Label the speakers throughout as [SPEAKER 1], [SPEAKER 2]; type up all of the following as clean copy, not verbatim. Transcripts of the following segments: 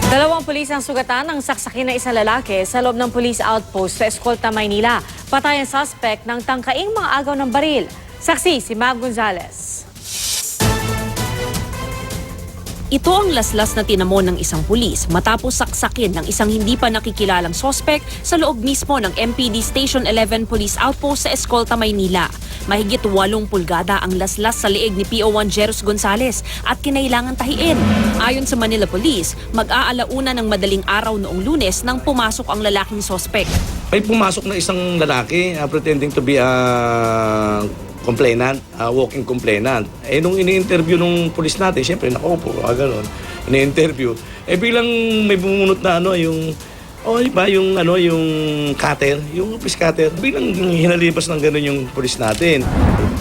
[SPEAKER 1] Dalawang pulis ang sugatan ng saksakin na isang lalaki sa loob ng police outpost sa Escolta, Maynila. Patay ang suspect ng tangkaing mga agaw ng baril. Saksi si Mav Gonzalez.
[SPEAKER 2] Ito ang laslas na tinamon ng isang pulis matapos saksakin ng isang hindi pa nakikilalang sospek sa loob mismo ng MPD Station 11 Police Outpost sa Escolta, Maynila. Mahigit 8 pulgada ang laslas sa leeg ni PO1 Jeros Gonzalez at kinailangan tahiin. Ayon sa Manila Police, mag-aalauna ng madaling araw noong Lunes nang pumasok ang lalaking sospek.
[SPEAKER 3] May pumasok na isang lalaki pretending to be a complainant, walking complainant. Nung ini-interview nung pulis natin, siyempre nakaupo, gano'n, ini-interview. Bilang may bumunot na yung yung cutter, yung office cutter, bilang hinalibas ng gano'n yung pulis natin.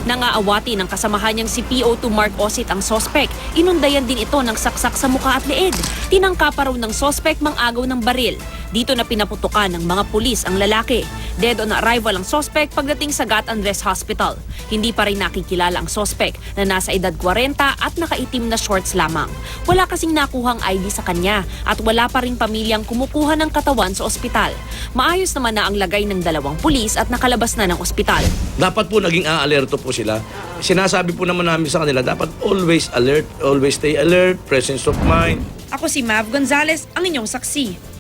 [SPEAKER 2] Nangaawati ng kasamahan niyang si PO2 Mark Osit ang sospek. Inundayan din ito ng saksak sa mukha at leeg. Tinangka pa raw ng sospek mang-agaw ng baril. Dito na pinaputukan ng mga pulis ang lalaki. Dead on arrival ang sospek pagdating sa Gat Andres Hospital. Hindi pa rin nakikilala ang sospek na nasa edad 40 at nakaitim na shorts lamang. Wala kasing nakuhang ID sa kanya at wala pa rin pamilyang kumukuha ng katawan sa ospital. Maayos naman na ang lagay ng dalawang pulis at nakalabas na ng ospital.
[SPEAKER 3] Dapat po naging aalerto po sila. Sinasabi po naman namin sa kanila, dapat always alert, always stay alert, presence of mind.
[SPEAKER 2] Ako si Mav Gonzalez, ang inyong saksi.